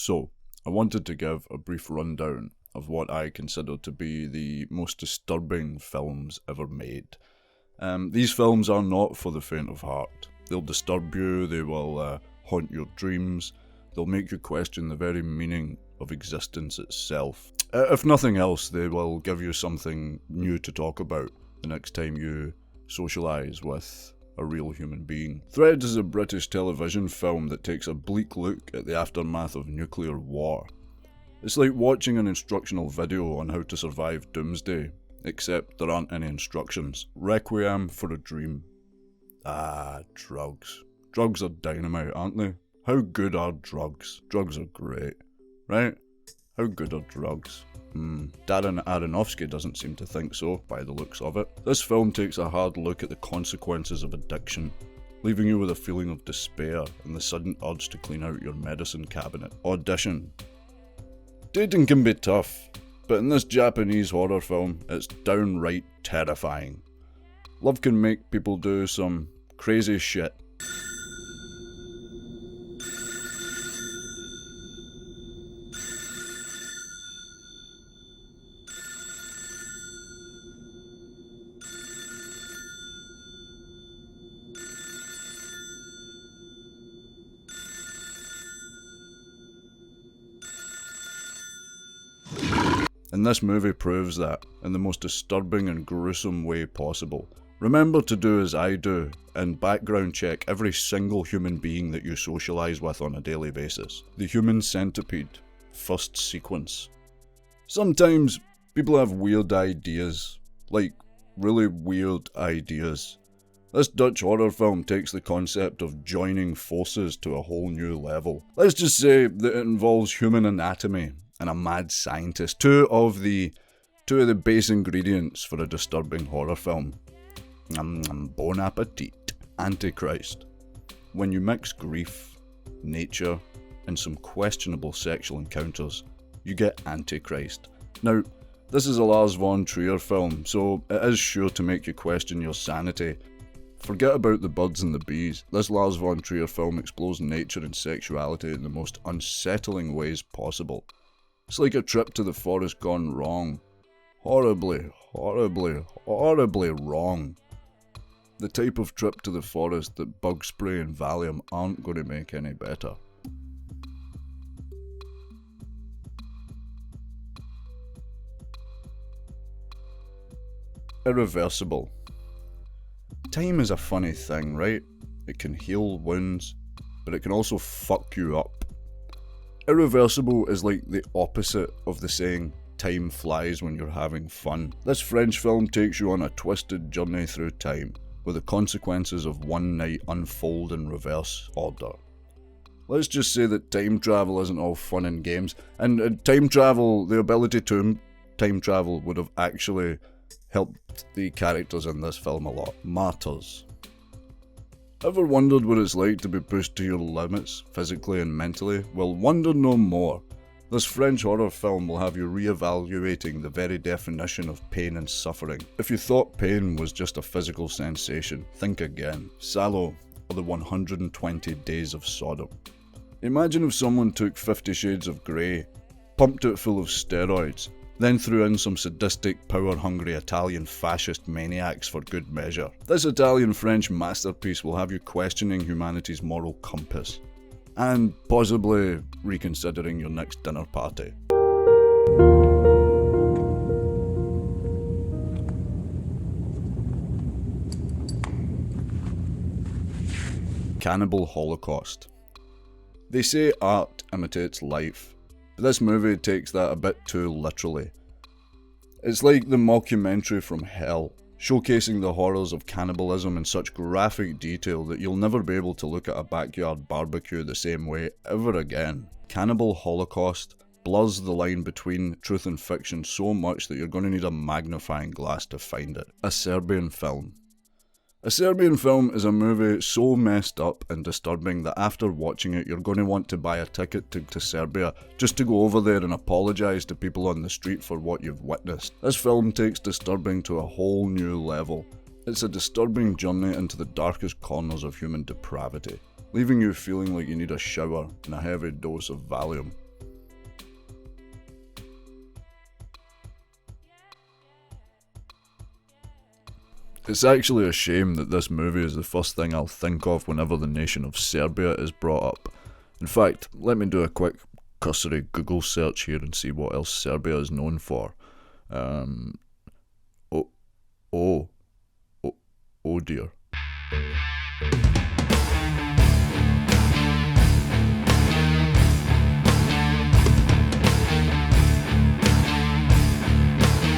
So, I wanted to give a brief rundown of what I consider to be the most disturbing films ever made. These films are not for the faint of heart. They'll disturb you, they will haunt your dreams, they'll make you question the very meaning of existence itself. If nothing else, they will give you something new to talk about the next time you socialise with a real human being. Threads is a British television film that takes a bleak look at the aftermath of nuclear war. It's like watching an instructional video on how to survive doomsday, except there aren't any instructions. Requiem for a Dream. Drugs. Drugs are dynamite, aren't they? How good are drugs? Drugs are great, right? How good are drugs? Darren Aronofsky doesn't seem to think so, by the looks of it. This film takes a hard look at the consequences of addiction, leaving you with a feeling of despair and the sudden urge to clean out your medicine cabinet. Audition. Dating can be tough, but in this Japanese horror film, it's downright terrifying. Love can make people do some crazy shit. And this movie proves that, in the most disturbing and gruesome way possible. Remember to do as I do, and background check every single human being that you socialise with on a daily basis. The Human Centipede, first sequence. Sometimes people have weird ideas, like really weird ideas. This Dutch horror film takes the concept of joining forces to a whole new level. Let's just say that it involves human anatomy and a mad scientist, two of the base ingredients for a disturbing horror film. Bon appetit. Antichrist. When you mix grief, nature, and some questionable sexual encounters, you get Antichrist. Now, this is a Lars von Trier film, so it is sure to make you question your sanity. Forget about the birds and the bees. This Lars von Trier film explores nature and sexuality in the most unsettling ways possible. It's like a trip to the forest gone wrong. Horribly, horribly, horribly wrong. The type of trip to the forest that bug spray and Valium aren't going to make any better. Irreversible. Time is a funny thing, right? It can heal wounds, but it can also fuck you up. Irreversible is like the opposite of the saying, time flies when you're having fun. This French film takes you on a twisted journey through time, where the consequences of one night unfold in reverse order. Let's just say that time travel isn't all fun and games, and time travel, the ability to time travel would have actually helped the characters in this film a lot. Martyrs. Ever wondered what it's like to be pushed to your limits, physically and mentally? Well, wonder no more. This French horror film will have you re-evaluating the very definition of pain and suffering. If you thought pain was just a physical sensation, think again. Sallow, or the 120 Days of Sodom. Imagine if someone took 50 Shades of Grey, pumped it full of steroids, then threw in some sadistic, power-hungry Italian fascist maniacs for good measure. This Italian-French masterpiece will have you questioning humanity's moral compass, and possibly reconsidering your next dinner party. Cannibal Holocaust. They say art imitates life, but this movie takes that a bit too literally. It's like the mockumentary from hell, showcasing the horrors of cannibalism in such graphic detail that you'll never be able to look at a backyard barbecue the same way ever again. Cannibal Holocaust blurs the line between truth and fiction so much that you're going to need a magnifying glass to find it. A Serbian Film. A Serbian Film is a movie so messed up and disturbing that after watching it you're going to want to buy a ticket to Serbia just to go over there and apologise to people on the street for what you've witnessed. This film takes disturbing to a whole new level. It's a disturbing journey into the darkest corners of human depravity, leaving you feeling like you need a shower and a heavy dose of Valium. It's actually a shame that this movie is the first thing I'll think of whenever the nation of Serbia is brought up. In fact, let me do a quick cursory Google search here and see what else Serbia is known for. Oh, oh, oh, oh dear.